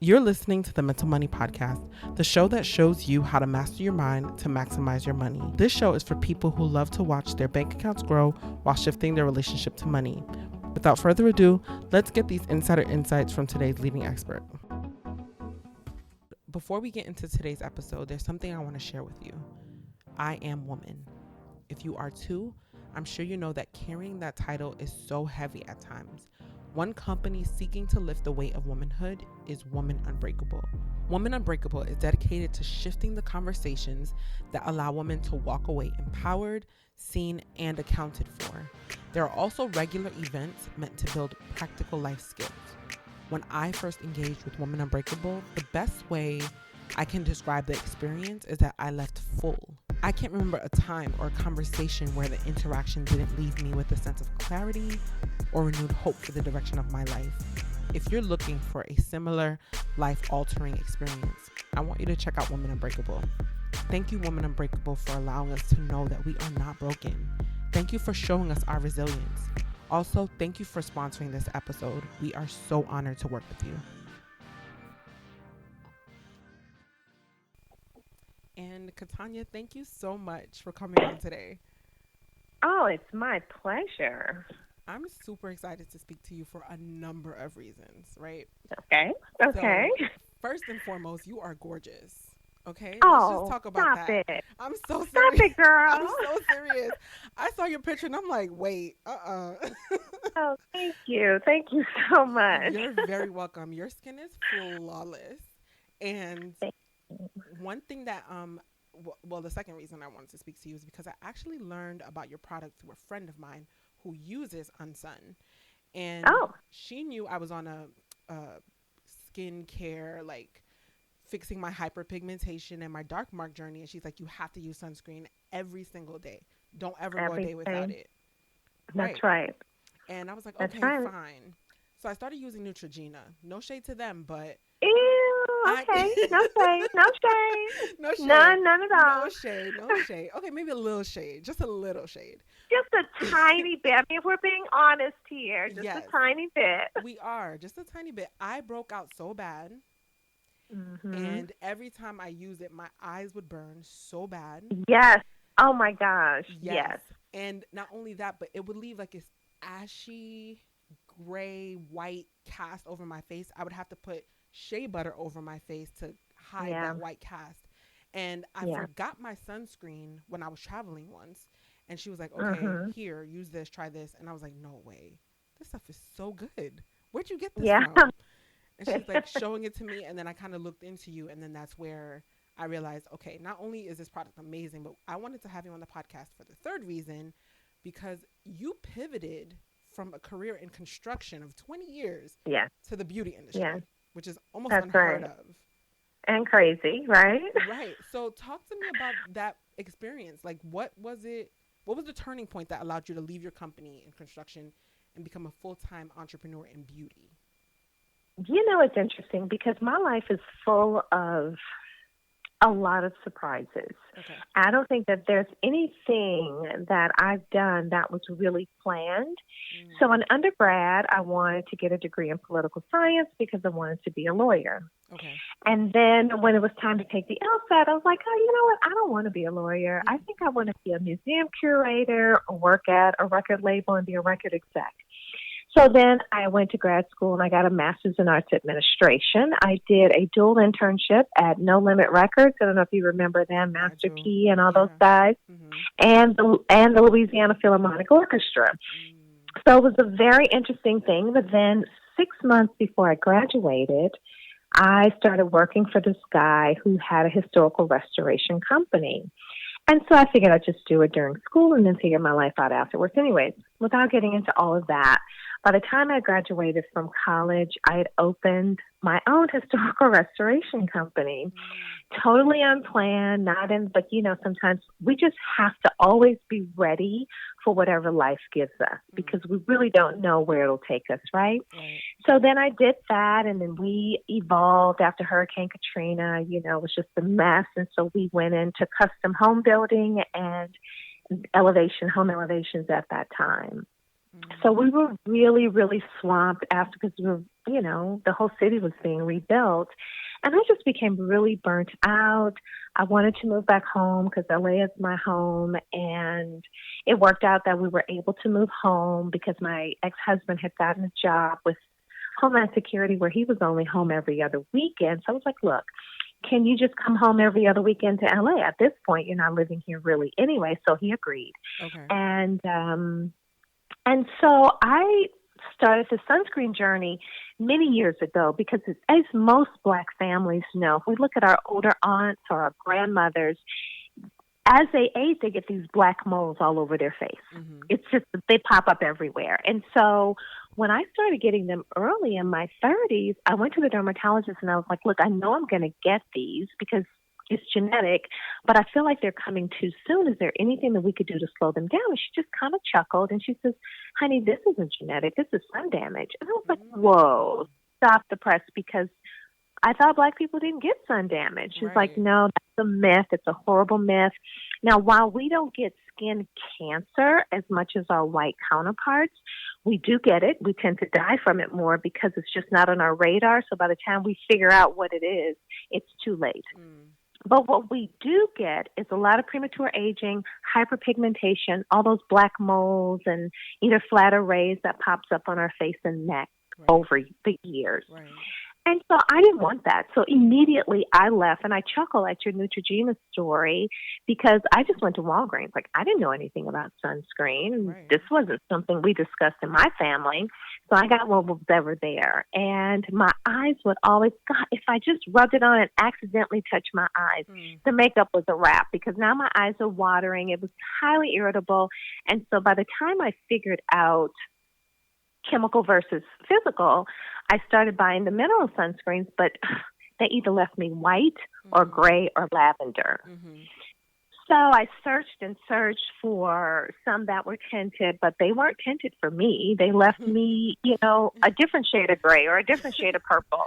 You're listening to the Mental Money Podcast, the show that shows you how to master your mind to maximize your money. This show is for people who love to watch their bank accounts grow while shifting their relationship to money. Without further ado, let's get these insider insights from today's leading expert. Before we get into today's episode, there's something I want to share with you. I am woman. If you are too, I'm sure you know that carrying that title is so heavy at times. One company seeking to lift the weight of womanhood is Woman Unbreakable. Woman Unbreakable is dedicated to shifting the conversations that allow women to walk away empowered, seen, and accounted for. There are also regular events meant to build practical life skills. When I first engaged with Woman Unbreakable, the best way I can describe the experience is that I left full. I can't remember a time or a conversation where the interaction didn't leave me with a sense of clarity or renewed hope for the direction of my life. If you're looking for a similar life-altering experience, I want you to check out Woman Unbreakable. Thank you, Woman Unbreakable, for allowing us to know that we are not broken. Thank you for showing us our resilience. Also, thank you for sponsoring this episode. We are so honored to work with you. And Katonya, thank you so much for coming on today. Oh, it's my pleasure. I'm super excited to speak to you for a number of reasons, right? Okay. So, first and foremost, you are gorgeous. Okay, let's just Oh, talk about stop that. it. I'm so Stop serious. it, girl. I'm so serious. I saw your picture and I'm like, wait, Oh, thank you. Thank you so much. You're very welcome. Your skin is flawless. And Thank you. one thing that, well, the second reason I wanted to speak to you is because I actually learned about your product through a friend of mine who uses Unsun. And Oh, she knew I was on a skincare, like, fixing my hyperpigmentation and my dark mark journey, and she's like, you have to use sunscreen every single day. Don't ever go a day without everything. it. That's Right. right. And I was like, That's okay, right. fine. So I started using Neutrogena. No shade to them, but Ew, I okay. No shade. No shade. no shade. None at No all. shade. No shade. Okay, maybe a little shade. Just a little shade. Just a tiny bit. I mean, if we're being honest here, just a Yes, tiny bit. we are. Just a tiny bit. I broke out so bad, Hmm. and every time I use it, my eyes would burn so bad. Yes. Oh, my gosh. Yes. Yes. And not only that, but it would leave like this ashy, gray, white cast over my face. I would have to put shea butter over my face to hide Yeah. that white cast. And I Yeah. forgot my sunscreen when I was traveling once. And she was like, okay, Hmm. here, use this, try this. And I was like, no way. This stuff is so good. Where'd you get this Yeah. from? And she's like showing it to me. And then I kind of looked into you. And then that's where I realized, okay, not only is this product amazing, but I wanted to have you on the podcast for the third reason, because you pivoted from a career in construction of 20 years Yeah. to the beauty Yeah. industry, which is almost That's unheard right. of. And crazy, right? Right. So talk to me about that experience. Like, what was it? What was the turning point that allowed you to leave your company in construction and become a full-time entrepreneur in beauty? It's interesting because my life is full of a lot of surprises. Okay. I don't think that there's anything that I've done that was really planned. So in undergrad, I wanted to get a degree in political science because I wanted to be a lawyer. Okay. And then when it was time to take the LSAT, I was like, oh, you know what? I don't want to be a lawyer. I think I want to be a museum curator or work at a record label and be a record exec. So then I went to grad school and I got a master's in arts administration. I did a dual internship at No Limit Records. I don't know if you remember them, Master Key and all those guys, Mm-hmm. and the Louisiana Philharmonic Orchestra. So it was a very interesting thing. But then 6 months before I graduated, I started working for this guy who had a historical restoration company. And so I figured I'd just do it during school and then figure my life out afterwards. Anyways, without getting into all of that, by the time I graduated from college, I had opened my own historical restoration company. Totally unplanned, but sometimes we just have to always be ready for whatever life gives us because we really don't know where it'll take us, right? Right. So then I did that, and then we evolved after Hurricane Katrina. It was just a mess, and so we went into custom home building and home elevations at that time. So we were really, really swamped after because we were the whole city was being rebuilt. And I just became really burnt out. I wanted to move back home because LA is my home. And it worked out that we were able to move home because my ex-husband had gotten a job with Homeland Security where he was only home every other weekend. So I was like, look, can you just come home every other weekend to LA? At this point, you're not living here really anyway. So he agreed. Okay. And so I started the sunscreen journey many years ago because, as most Black families know, if we look at our older aunts or our grandmothers, as they age, they get these black moles all over their face. Mm-hmm. It's just, they pop up everywhere. And so when I started getting them early in my 30s, I went to the dermatologist and I was like, look, I know I'm going to get these because it's genetic, but I feel like they're coming too soon. Is there anything that we could do to slow them down? And she just kind of chuckled and she says, honey, this isn't genetic. This is sun damage. And I was like, whoa, stop the press, because I thought Black people didn't get sun damage. She's like, no, that's a myth. It's a horrible myth. Now, while we don't get skin cancer as much as our white counterparts, we do get it. We tend to die from it more because it's just not on our radar. So by the time we figure out what it is, it's too late. But what we do get is a lot of premature aging, hyperpigmentation, all those black moles and either flat arrays that pops up on our face and neck over the years. And so I didn't want that. So immediately I left, and I chuckle at your Neutrogena story because I just went to Walgreens. Like, I didn't know anything about sunscreen. This wasn't something we discussed in my family. So I got what was ever there. And my eyes would always, God, if I just rubbed it on and accidentally touched my eyes, the makeup was a wrap because now my eyes are watering. It was highly irritable. And so by the time I figured out chemical versus physical, I started buying the mineral sunscreens, but they either left me white or gray or lavender. So I searched and searched for some that were tinted, but they weren't tinted for me. They left me, a different shade of gray or a different shade of purple.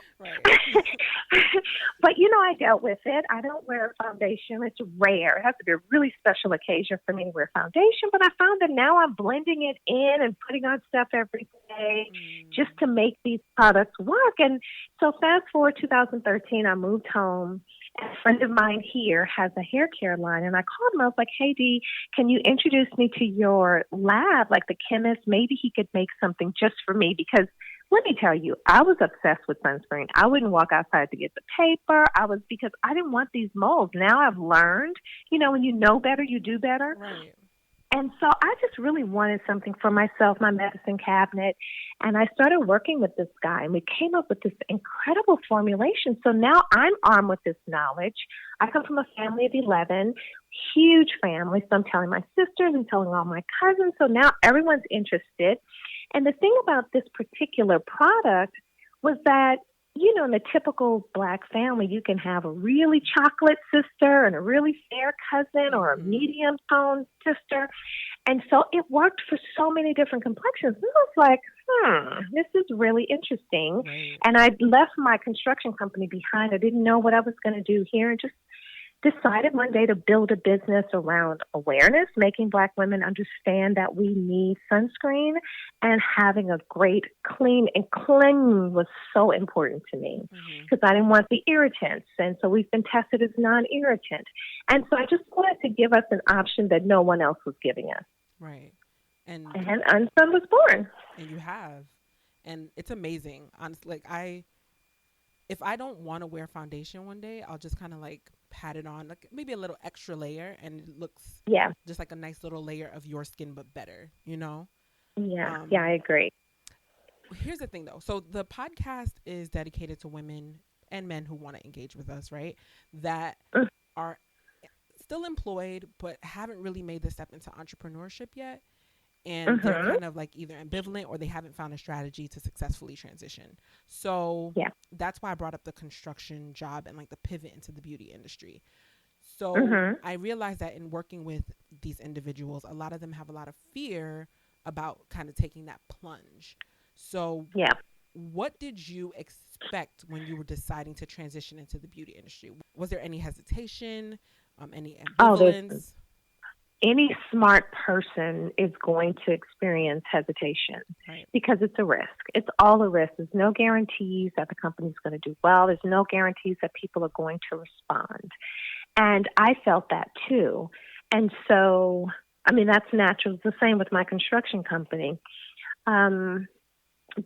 But, I dealt with it. I don't wear foundation. It's rare. It has to be a really special occasion for me to wear foundation. But I found that now I'm blending it in and putting on stuff every day just to make these products work. And so fast forward 2013, I moved home. And a friend of mine here has a hair care line, and I called him. I was like, hey, Dee, can you introduce me to your lab, like the chemist? Maybe he could make something just for me, because let me tell you, I was obsessed with sunscreen. I wouldn't walk outside to get the paper. Because I didn't want these moles. Now I've learned, when you know better, you do better. And so I just really wanted something for myself, my medicine cabinet. And I started working with this guy, and we came up with this incredible formulation. So now I'm armed with this knowledge. I come from a family of 11, huge family. So I'm telling my sisters and telling all my cousins. So now everyone's interested. And the thing about this particular product was that, in the typical Black family, you can have a really chocolate sister and a really fair cousin or a medium toned sister. And so it worked for so many different complexions. And I was like, this is really interesting. And I left my construction company behind. I didn't know what I was going to do here, and just decided one day to build a business around awareness, making Black women understand that we need sunscreen, and having a great clean was so important to me because I didn't want the irritants. And so we've been tested as non-irritant. And so I just wanted to give us an option that no one else was giving us. And Unsun was born. And you have. And it's amazing. Honestly, if I don't want to wear foundation one day, I'll just kind of pat it on, maybe a little extra layer, and it looks just like a nice little layer of your skin, but better, I agree. Here's the thing, though. So the podcast is dedicated to women and men who want to engage with us, right? That are still employed, but haven't really made the step into entrepreneurship yet. And they're kind of either ambivalent or they haven't found a strategy to successfully transition. So that's why I brought up the construction job and the pivot into the beauty industry. So I realized that in working with these individuals, a lot of them have a lot of fear about kind of taking that plunge. So what did you expect when you were deciding to transition into the beauty industry? Was there any hesitation, any ambivalence? any smart person is going to experience hesitation Right. because it's a risk. It's all a risk. There's no guarantees that the company's going to do well. There's no guarantees that people are going to respond. And I felt that too. And so, I mean, that's natural. It's the same with my construction company. Um,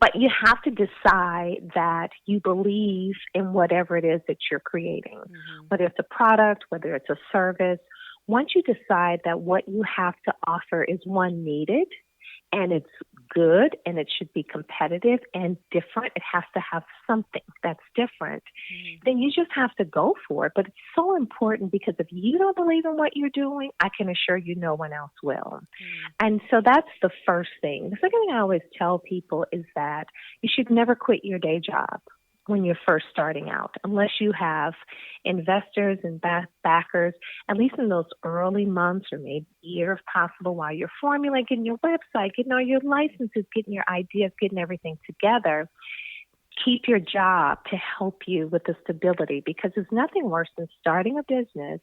but you have to decide that you believe in whatever it is that you're creating, whether it's a product, whether it's a service. Once you decide that what you have to offer is one needed and it's good and it should be competitive and different, it has to have something that's different, then you just have to go for it. But it's so important because if you don't believe in what you're doing, I can assure you no one else will. And so that's the first thing. The second thing I always tell people is that you should never quit your day job when you're first starting out, unless you have investors and backers, at least in those early months or maybe a year if possible, while you're formulating your website, getting all your licenses, getting your ideas, getting everything together. Keep your job to help you with the stability, because there's nothing worse than starting a business,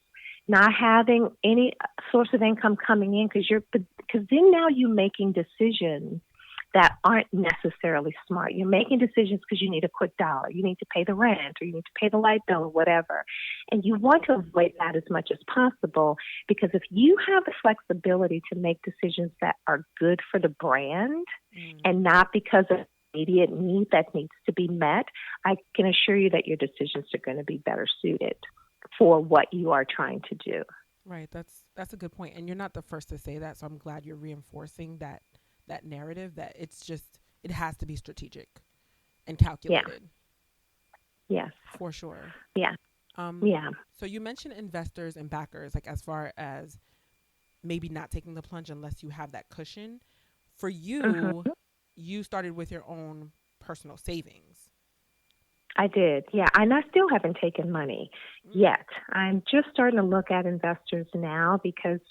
not having any source of income coming in, because then now you're making decisions that aren't necessarily smart. You're making decisions because you need a quick dollar. You need to pay the rent or you need to pay the light bill or whatever. And you want to avoid that as much as possible, because if you have the flexibility to make decisions that are good for the brand and not because of immediate need that needs to be met, I can assure you that your decisions are going to be better suited for what you are trying to do. Right. That's a good point. And you're not the first to say that. So I'm glad you're reinforcing that narrative that it has to be strategic and Yeah. calculated. Yes. For sure. Yeah. Yeah. So you mentioned investors and backers, like as far as maybe not taking the plunge unless you have that cushion. For you, you started with your own personal savings. I did. Yeah. And I still haven't taken money yet. I'm just starting to look at investors now because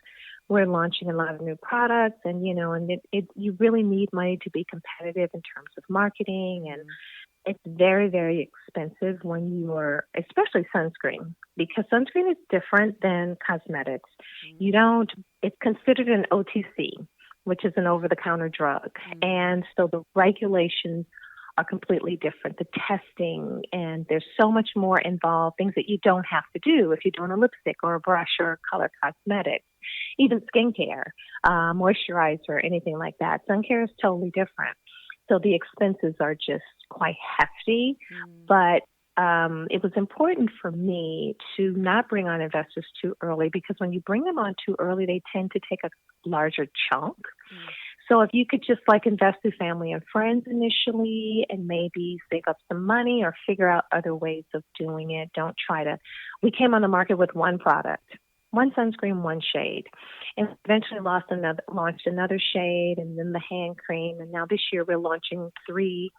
we're launching a lot of new products, and you really need money to be competitive in terms of marketing, and it's very, very expensive when you are, especially sunscreen, because sunscreen is different than cosmetics. It's considered an OTC, which is an over-the-counter drug, and so the regulations are completely different. The testing, and there's so much more involved, things that you don't have to do if you're doing a lipstick or a brush or color cosmetics, even skincare, moisturizer, anything like that. Sun care is totally different. So the expenses are just quite hefty, but it was important for me to not bring on investors too early, because when you bring them on too early, they tend to take a larger chunk. So if you could just invest through family and friends initially and maybe save up some money or figure out other ways of doing it. We came on the market with one product, one sunscreen, one shade, and eventually launched another shade and then the hand cream. And now this year we're launching three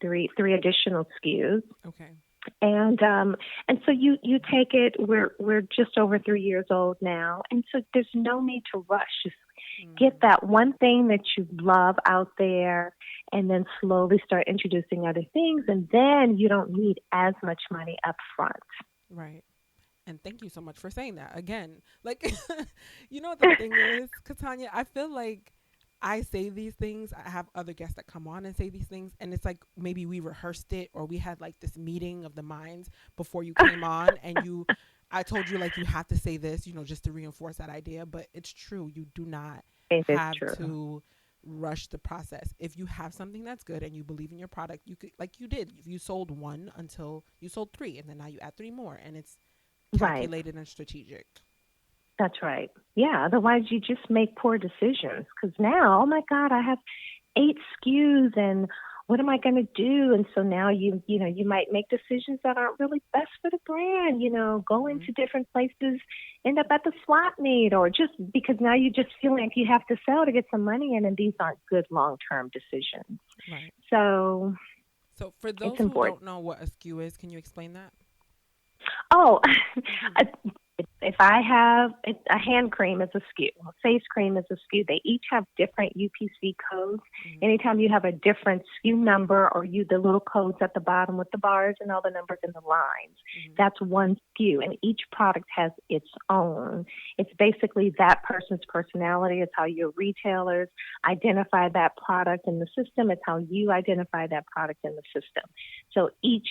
additional SKUs. Okay. And so you take it, we're just over 3 years old now. And so there's no need to rush. Just get that one thing that you love out there and then slowly start introducing other things. And then you don't need as much money up front. Right. And thank you so much for saying that again. You know what the thing is, Katonya? I feel like I say these things. I have other guests that come on and say these things, and it's like maybe we rehearsed it or we had this meeting of the minds before you came on, and I told you you have to say this, just to reinforce that idea. But it's true. You do not have to rush the process. If you have something that's good and you believe in your product, you could, like you did, you sold one until you sold three, and then now you add three more, and it's calculated and strategic. That's right. Yeah. Otherwise, you just make poor decisions. Because now, oh my God, I have 8 SKUs, and what am I going to do? And so now you might make decisions that aren't really best for the brand. Go into different places, end up at the swap meet, or just because now you just feel like you have to sell to get some money in, and these aren't good long-term decisions. Right. So for those who don't know what a SKU is, can you explain that? Oh, If I have a hand cream as a SKU, a face cream as a SKU, they each have different UPC codes. Mm-hmm. Anytime you have a different SKU number or the little codes at the bottom with the bars and all the numbers and the lines, Mm-hmm. that's one SKU, and each product has its own. It's basically that person's personality. It's how your retailers identify that product in the system. It's how you identify that product in the system. So each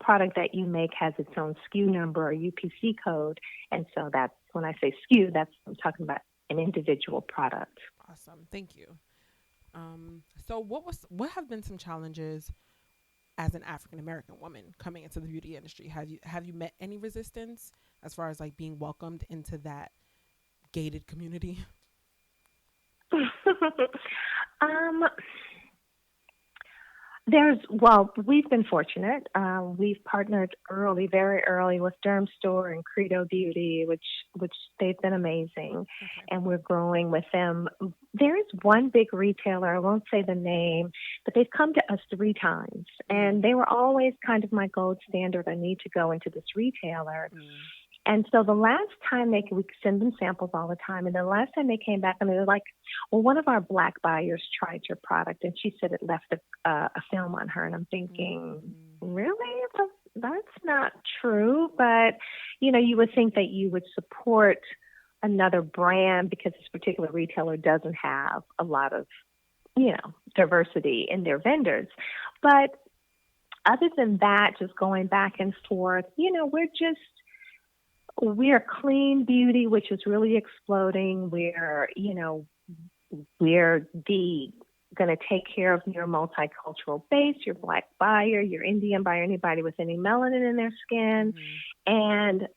product that you make has its own SKU number or UPC code. And so that's when I say SKU, that's I'm talking about an individual product. Awesome. Thank you. So what have been some challenges as an African American woman coming into the beauty industry? Have you met any resistance as far as like being welcomed into that gated community? um, well, we've been fortunate. We've partnered early, very early with Derm Store and Credo Beauty, which they've been amazing, Okay. and we're growing with them. There is one big retailer, I won't say the name, but they've come to us 3 times, Mm. and they were always kind of my gold standard. I need to go into this retailer. Mm. And so the last time we send them samples all the time, and the last time they came back and they were like, well, one of our black buyers tried your product and she said it left a film on her. And I'm thinking, Mm. really? That's not true. But, you would think that you would support another brand because this particular retailer doesn't have a lot of, diversity in their vendors. But other than that, just going back and forth, we're clean beauty, which is really exploding. We're going to take care of your multicultural base, your black buyer, your Indian buyer, anybody with any melanin in their skin. Mm-hmm. And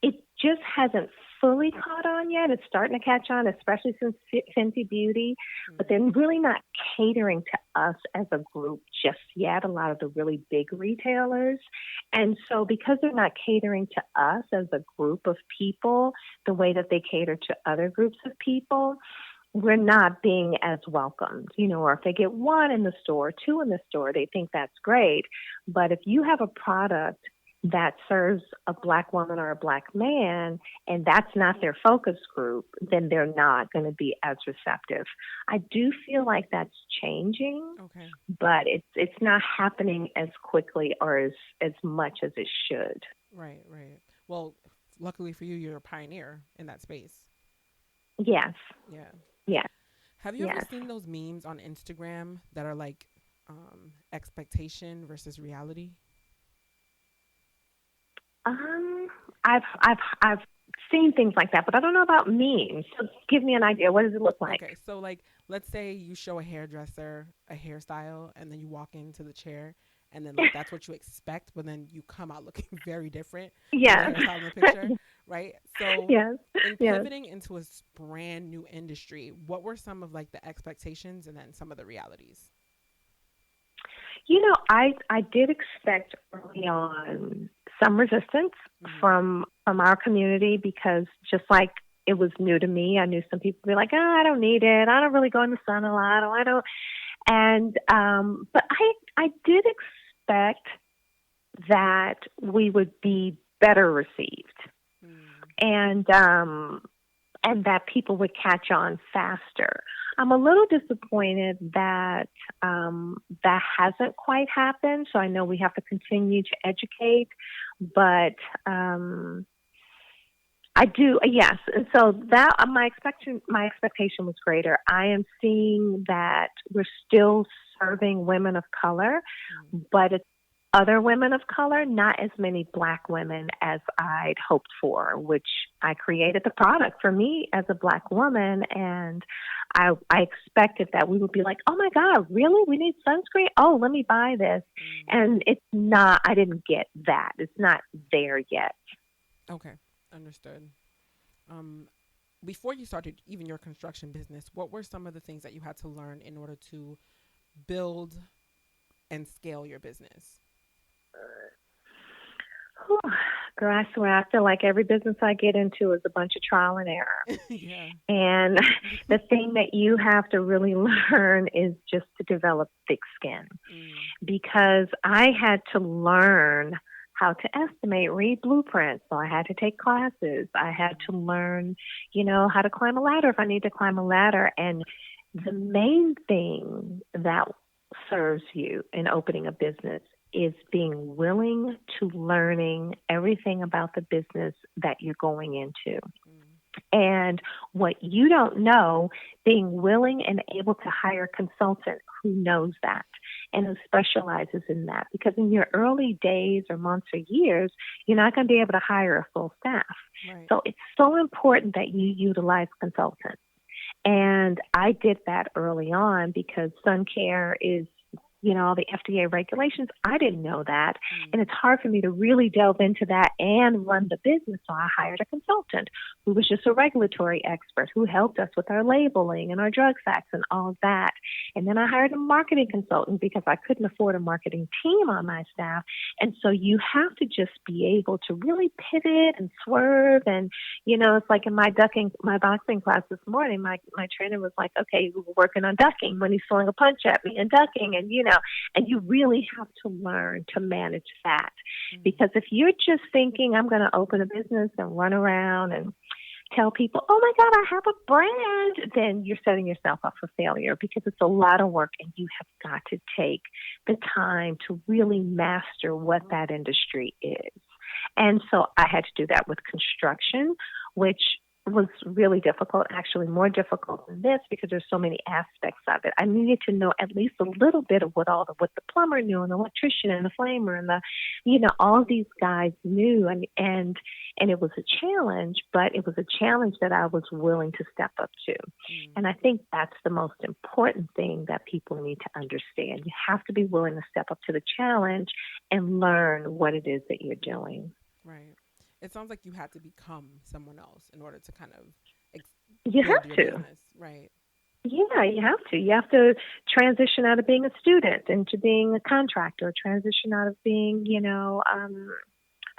it just hasn't fully caught on yet. It's starting to catch on, especially since Fenty Beauty, but they're really not catering to us as a group just yet, a lot of the really big retailers. And so because they're not catering to us as a group of people the way that they cater to other groups of people, we're not being as welcomed, or if they get 1 in the store, 2 in the store, they think that's great. But if you have a product that serves a black woman or a black man, and that's not their focus group, then they're not going to be as receptive. I do feel like that's changing, Okay. but it's not happening as quickly or as much as it should. Right. Right. Well, luckily for you, you're a pioneer in that space. Yes, Yeah. yes, Have you ever yes. seen those memes on Instagram that are like expectation versus reality? Um, I've seen things like that, but I don't know about memes. So give me an idea. What does it look like? Okay, so like let's say you show a hairdresser a hairstyle and then you walk into the chair and then like that's what you expect, but then you come out looking very different from the Yes, hairstyle in the picture, right? So yes, in yes. pivoting into a brand new industry, what were some of like the expectations and then some of the realities? I did expect early on some resistance Mm-hmm. from our community because just like it was new to me, I knew some people would be like, "Oh, I don't need it. I don't really go in the sun a lot. Oh, I don't." And but I did expect that we would be better received, Mm. and and that people would catch on faster. I'm a little disappointed that that hasn't quite happened. So I know we have to continue to educate, but I do, yes. And so that my expectation was greater. I am seeing that we're still serving women of color, Mm. but it's other women of color, not as many black women as I'd hoped for, which I created the product for me as a black woman. And I expected that we would be like, oh my God, really? We need sunscreen? Oh, let me buy this. Mm. And it's not, I didn't get that. It's not there yet. Okay, understood. Um, Before you started even your construction business, what were some of the things that you had to learn in order to build and scale your business? Whew. Girl, I swear, I feel like every business I get into is a bunch of trial and error. Yeah. And the thing that you have to really learn is just to develop thick skin Mm. because I had to learn how to estimate, read blueprints. So I had to take classes. I had to learn, how to climb a ladder if I need to climb a ladder. And the main thing that serves you in opening a business is being willing to learning everything about the business that you're going into. And what you don't know, being willing and able to hire a consultant who knows that and who specializes in that. Because in your early days or months or years, you're not going to be able to hire a full staff. Right. So it's so important that you utilize consultants. And I did that early on because sun care is, all the FDA regulations. I didn't know that. And it's hard for me to really delve into that and run the business. So I hired a consultant who was just a regulatory expert who helped us with our labeling and our drug facts and all of that. And then I hired a marketing consultant because I couldn't afford a marketing team on my staff. And so you have to just be able to really pivot and swerve. And, it's like in my boxing class this morning, my trainer was like, okay, we're working on ducking when he's throwing a punch at me and ducking. And, and you really have to learn to manage that. Because if you're just thinking, I'm going to open a business and run around and tell people, oh my God, I have a brand, then you're setting yourself up for failure because it's a lot of work and you have got to take the time to really master what that industry is. And so I had to do that with construction, which was really difficult, actually more difficult than this because there's so many aspects of it. I needed to know at least a little bit of what the plumber knew and the electrician and the flamer and all of these guys knew and it was a challenge, but it was a challenge that I was willing to step up to. And I think that's the most important thing that people need to understand. You have to be willing to step up to the challenge and learn what it is that you're doing. Right. It sounds like you had to become someone else in order to kind of you build have your to. business, right? Yeah, you have to. You have to transition out of being a student into being a contractor, transition out of being,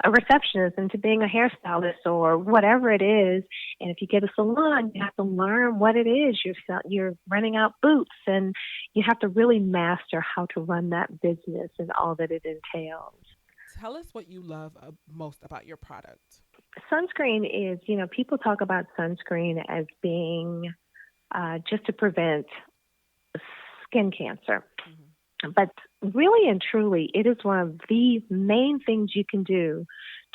a receptionist into being a hairstylist or whatever it is. And if you get a salon, you have to learn what it is. You're renting out booths, and you have to really master how to run that business and all that it entails. Tell us what you love most about your product. Sunscreen is, people talk about sunscreen as being just to prevent skin cancer. But really and truly, it is one of the main things you can do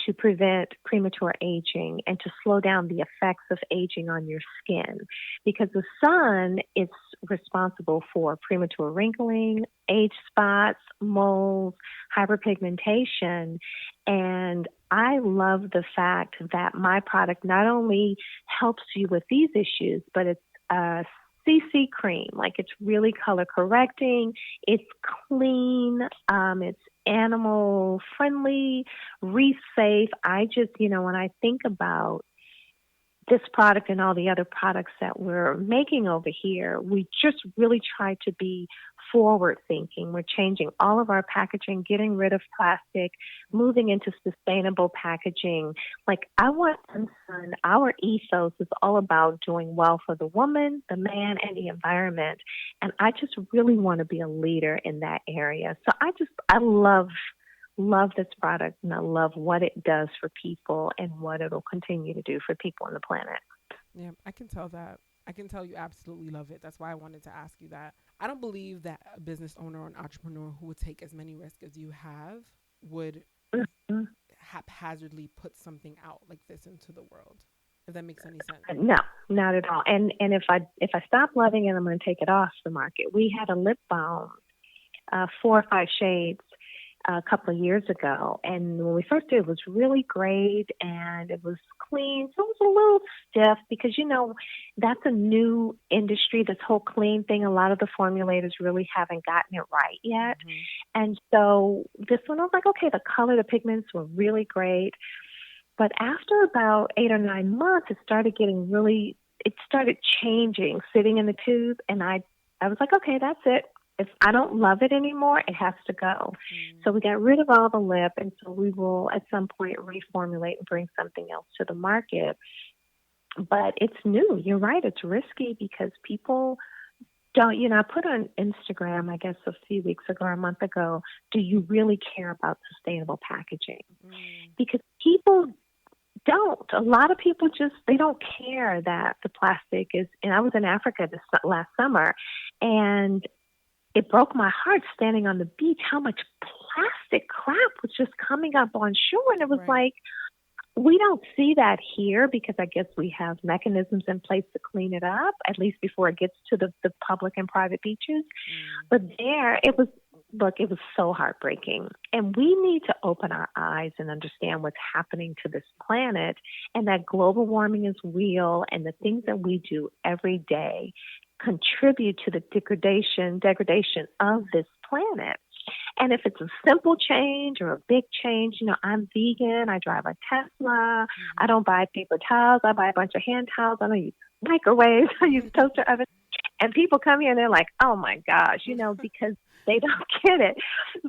to prevent premature aging and to slow down the effects of aging on your skin. Because the sun is responsible for premature wrinkling, age spots, moles, hyperpigmentation. And I love the fact that my product not only helps you with these issues, but it's CC cream. Like, it's really color correcting. It's clean. It's animal friendly, reef safe. I just, when I think about this product and all the other products that we're making over here, we just really try to be forward thinking. We're changing all of our packaging, getting rid of plastic, moving into sustainable packaging. Like, I want Unsun, our ethos is all about doing well for the woman, the man, and the environment. And I just really want to be a leader in that area. So I love this product, and I love what it does for people and what it'll continue to do for people on the planet. Yeah, I can tell that. I can tell you absolutely love it. That's why I wanted to ask you that. I don't believe that a business owner or an entrepreneur who would take as many risks as you have would Mm-hmm. haphazardly put something out like this into the world. If that makes any sense. No, not at all. And if I stop loving it, I'm going to take it off the market. We had a lip balm, 4 or 5 shades, a couple of years ago, and when we first did it was really great and it was clean. So it was a little stiff because that's a new industry, this whole clean thing. A lot of the formulators really haven't gotten it right yet. And so this one, I was like, okay, the color, the pigments were really great. But after about 8 or 9 months, it started changing, sitting in the tube, and I was like, okay, that's it. If I don't love it anymore, it has to go. So we got rid of all the lip, and so we will at some point reformulate and bring something else to the market. But it's new. You're right. It's risky because people don't, I put on Instagram, I guess a few weeks ago or a month ago, do you really care about sustainable packaging? Because people don't. A lot of people they don't care that the plastic is, and I was in Africa last summer, and it broke my heart standing on the beach how much plastic crap was just coming up on shore. And it was like, we don't see that here because I guess we have mechanisms in place to clean it up, at least before it gets to the public and private beaches. But there, it was so heartbreaking. And we need to open our eyes and understand what's happening to this planet, and that global warming is real, and the things that we do every day contribute to the degradation of this planet. And if it's a simple change or a big change, I'm vegan, I drive a Tesla, I don't buy paper towels, I buy a bunch of hand towels, I don't use microwaves, I use toaster ovens. And people come here and they're like, oh my gosh, because they don't get it.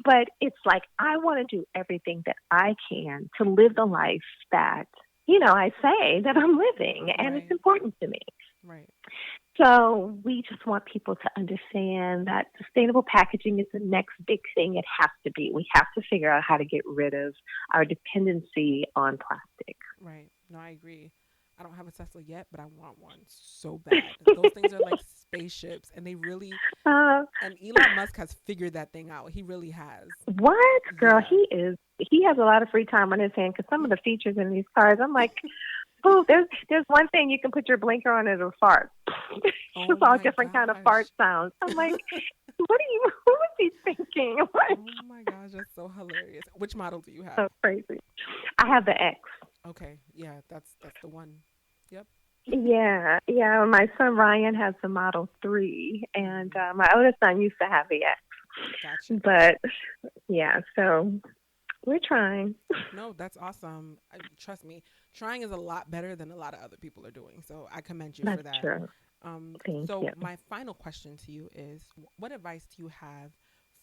But it's like, I want to do everything that I can to live the life that, I say that I'm living, and it's important to me. Right. So we just want people to understand that sustainable packaging is the next big thing. It has to be. We have to figure out how to get rid of our dependency on plastic. Right. No, I agree. I don't have a Tesla yet, but I want one so bad. Those things are like spaceships, and they really, and Elon Musk has figured that thing out. He really has. What? Girl, yeah. He has a lot of free time on his hand, because some of the features in these cars, I'm like, oh, there's one thing you can put your blinker on and it'll fart. It's all different kind of fart sounds. I'm like, who is he thinking? Oh my gosh, that's so hilarious. Which model do you have? So crazy. I have the X. Okay, yeah, that's the one. Yep. Yeah. My son Ryan has the Model 3, and my oldest son used to have the X. Gotcha. But yeah, so we're trying. No, that's awesome. Trust me, trying is a lot better than a lot of other people are doing. So I commend you for that. That's true. Thank you. My final question to you is, what advice do you have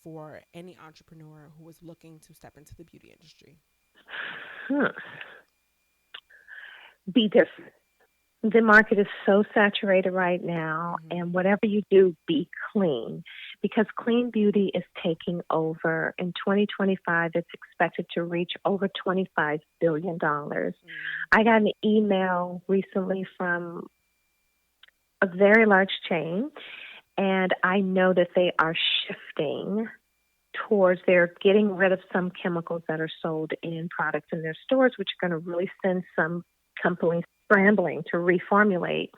for any entrepreneur who is looking to step into the beauty industry? Be different. The market is so saturated right now, and whatever you do, be clean, because clean beauty is taking over. In 2025, it's expected to reach over $25 billion. I got an email recently from a very large chain, and I know that they are shifting towards, they're getting rid of some chemicals that are sold in products in their stores, which are going to really send some companies scrambling to reformulate.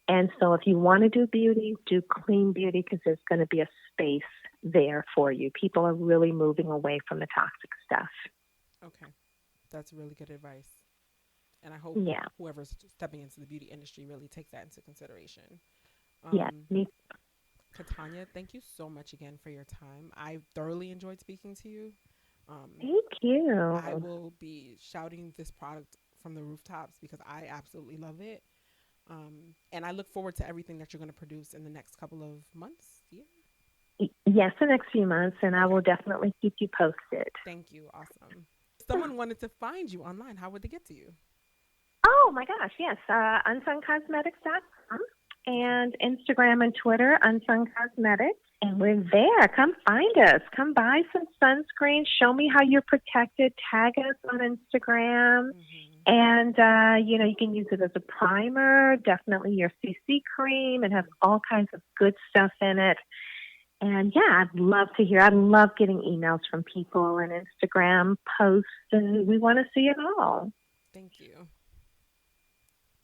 And so if you want to do beauty, do clean beauty, because there's going to be a space there for you. People are really moving away from the toxic stuff. Okay. That's really good advice. And I hope whoever's stepping into the beauty industry really takes that into consideration. Me. Katonya, thank you so much again for your time. I thoroughly enjoyed speaking to you. Thank you. I will be shouting this product from the rooftops because I absolutely love it. And I look forward to everything that you're going to produce in the next couple of months. Yeah. Yes, the next few months, and I will definitely keep you posted. Thank you. Awesome. If someone wanted to find you online, how would they get to you? Oh my gosh, yes. UnsunCosmetics.com and Instagram and Twitter, Unsun Cosmetics. And we're there. Come find us. Come buy some sunscreen. Show me how you're protected. Tag us on Instagram. And, you can use it as a primer, definitely your CC cream. It has all kinds of good stuff in it. And, I'd love to hear. I love getting emails from people and Instagram posts, and we want to see it all. Thank you.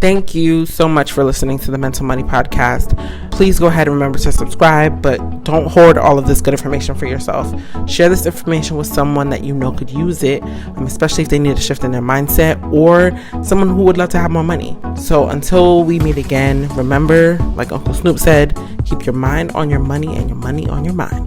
Thank you so much for listening to the Mental Money Podcast. Please go ahead and remember to subscribe, but don't hoard all of this good information for yourself. Share this information with someone that you know could use it, especially if they need a shift in their mindset or someone who would love to have more money. So until we meet again, remember, like Uncle Snoop said, keep your mind on your money and your money on your mind.